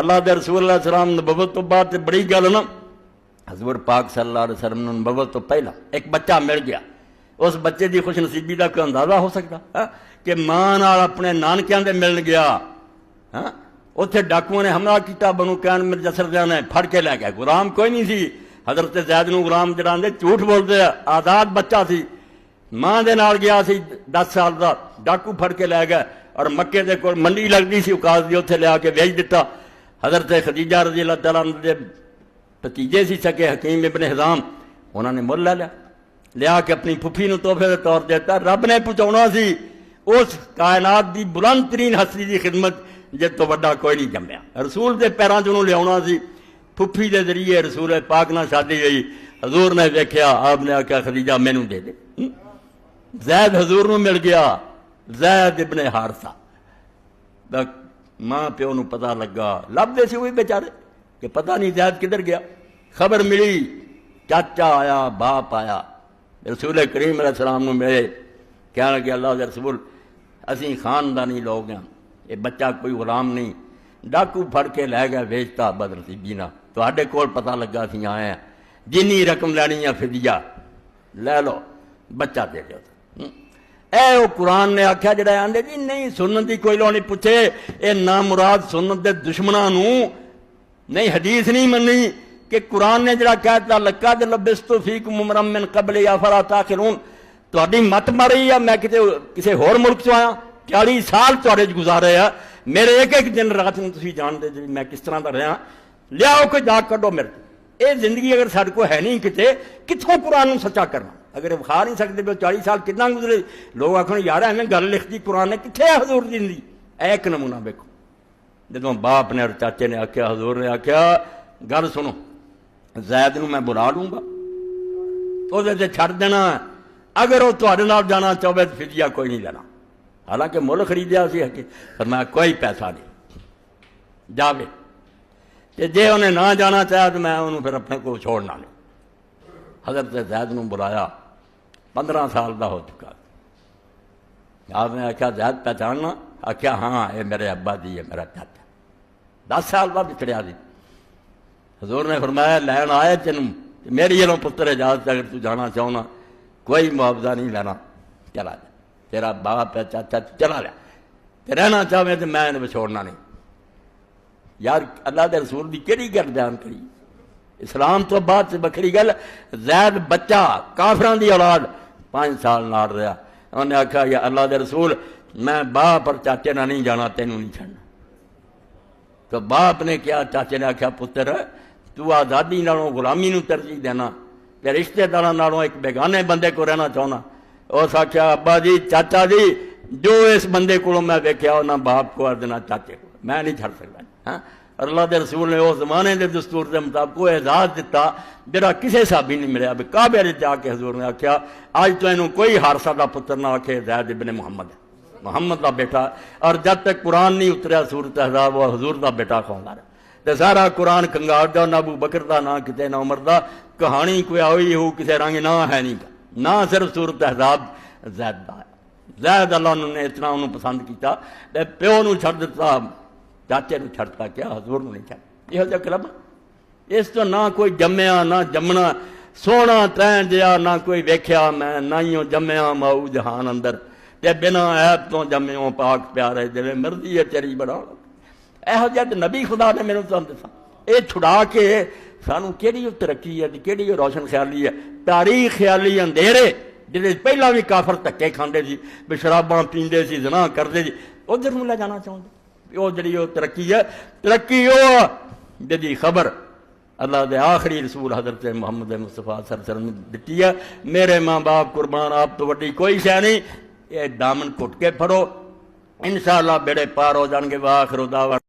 اللہ دے رسول اللہ علیہ السلام نبوت تو بعد بڑی گل نا، حضور پاک صلی اللہ علیہ وسلم نے نبوت تو پہلا ایک بچہ مل گیا، اس بچے دی خوش نصیبی کا کوئی اندازہ ہو سکتا کہ ماں نال اپنے نانکیاں دے ملن گیا، اتنے ڈاکوؤں نے حملہ کیا، بنو کین مرجسر نے پھڑ کے لے گیا، غلام کوئی نہیں سی، حضرت زید نو غلام جڑا آندے جھوٹ بولتے آزاد بچہ سی، ماں دے نال گیا سی 10 سال دا، ڈاکو پھڑ کے لے گئے اور مکے دے کول منڈی لگتی سی اوقاز دی، اتنے لیا کے بیچ دیتا۔ حضرت خدیجہ رضی اللہ تعالیٰ عنہ دے بھتیجے سی سکے حکیم ابن حزام، انہوں نے مل لے لیا کے اپنی پھپھی نو تحفے دے طور دیتا، رب نے پہنچاؤنا سی اس کائنات دی بلند ترین ہستی دی خدمت جس تو بڑا کوئی نہیں جمیا، رسول دے پیراں چ لیا سی، پھپھی دے ذریعے رسول پاک نہ شادی ہوئی، حضور نے دیکھا، آپ نے آخیا خدیجہ مینوں دے دے، زید حضور نو مل گیا، زید ابن حارثہ، ماں پیو نو پتہ لگا، لب دے سی ہوئی بیچارے کہ پتہ نہیں زید کدھر گیا، خبر ملی، چاچا آیا، باپ آیا، رسول کریم علیہ السلام نو ملے، کہنے لگے اللہ دے رسول اسی خاندانی لوگ ہیں، یہ بچہ کوئی غلام نہیں، ڈاکو پھڑ کے لے گیا ویچتا بدنصیبی نہ، تواڈے کول پتہ لگا سی آئے ہیں، جنی رقم لینی ہے فدیہ لے لو، بچہ دے دیو۔ اے وہ قرآن نے آخیا جڑا آندے جی نہیں سنت دی کوئی لوڑ نہیں، پوچھے اے نامراد سنت دے دشمناں نو نہیں حدیث نہیں مننی کہ قرآن نے جڑا کہتا لقد لبثت فیکم عمرا من قبل افلا تعقلون، تہاڈی مت ماری ہے، میں کسی ہور ملک چ آیا، 40 سال تہاڈے چ گزارے ہیں، میرے ایک ایک دن رات نوں تسی جانتے جی میں کس طرح دا رہا، لیاؤ کوئی داغ کڈو میرے تو، اے زندگی اگر ساڈے کو ہے نہیں کتے کتھوں قرآن نوں سچا کرنا، اگر بخا نہیں سکتے پہ 40 سال کتنا گزرے، لوگ آخر یار ایویں گل لکھتی قرآن نے کتنے ہے حضور دی زندگی، ایک نمونہ ویکھو، جدوں باپ نے اور چاچے نے آخیا، حضور نے آخیا گل سنو، زید نو میں بلا لوں گا تو چھڑ دینا، اگر وہ تہاڈے نال جانا چاہے تو فدیہ کوئی نہیں لینا، حالانکہ مل خریدیا سی، فرمایا کوئی پیسہ نہیں جاوے، جے انہیں نہ جانا چاہیا تو میں انہوں پھر اپنے کو چھوڑنا نہیں۔ حضرت زید نو بلایا، 15 سال دا ہو چکا، آپ نے آخیا زید پہچاننا، آخیا ہاں یہ میرے ابا دی ہے، میرا چاچا، 10 سال بعد بچڑیا دی۔ حضور نے فرمایا لین آئے تینوں، میری یہاں پتر اجازت اگر تو جانا چاہنا کوئی معاوضہ نہیں لینا، چلا جا، تیرا باپ ہے چاچا چلا لیا، رہنا چاہے تو میں انہیں چھوڑنا نہیں۔ یار اللہ دے رسول دی کیڑی گل بیان کری، اسلام تو بعد سے بکھری گل، زید بچہ کافران دی اولاد 5 سال نال رہا، انہوں نے آکھا یا اللہ دے رسول میں باپ اور چاچے نہ نہیں جانا، تینوں نہیں چھڑنا، تو باپ نے کیا، چاچے نے آکھا پتر تو آزادی نالوں غلامی نو ترجیح دینا، تے رشتے داراں نالوں ایک بیگانے بندے کو رہنا چاہنا، اس آکھیا ابا جی چاچا جی جو اس بندے کو میں ویکھیا نہ باپ کو اور نہ چاچے کو میں نہیں چھڑ سکتا، ہاں اللہ دے رسول نے اس زمانے دے دستور دے مطابق وہ اعزاز دیتا جڑا کسے صحابی نہیں ملیا، کعبے وچ جا کے حضور نے آکھیا آج تو اینوں کوئی حارثہ دا پتر نہ آکھے، زید ابن محمد ہے، محمد دا بیٹا، اور جب تک قرآن نہیں اتریا سورۃ احزاب وہ حضور دا بیٹا کھاوندا رہا، تے سارا قرآن کنگار دا، نہ ابو بکر دا نہ کتے نہ عمر دا، کہانی کوئی آئی ہو کسے رنگ نہ ہے نہیں، نہ صرف سورۃ احزاب زید دا ہے، زید اللہ نے اتنا انہوں پسند کیتا تے پیو نو چھڑ دیتا، چاچے نو چھڑتا کیا، حضور نو نہیں چھڑ، یہ جا کلب اس تو نہ کوئی جمیا نہ جمنا، سونا تین دیا نہ کوئی ویکھیا، میں نہ ہی جمیا ماؤ جہان اندر، تے بنا عیب تو جمعوں پاک پیارے جویں مرضی ہے تیری بڑا، ایہو جہ نبی خدا نے میرے تو دسا، اے چھڑا کے سانو کیڑی ترقی ہے، کیڑی روشن خیالی ہے، تاریخ خیالی اندھیرے جہاں پہلا بھی کافر دھکے کھاندے سی، بھی شراباں پیندے سی، زنا کردے سی، ادھر نوں لے جانا چاہتے، وہ جڑی وہ ترقی ہے، ترقی وہ جدی خبر اللہ دے آخری رسول حضرت محمد مصطفیٰ صلی اللہ علیہ وسلم نے دیتی ہے، میرے ماں باپ قربان آپ تو وڈی کوئی شے نہیں، یہ دامن گھٹ کے پھڑو، انشاءاللہ بیڑے پار ہو جان گے، وآخر دعوانا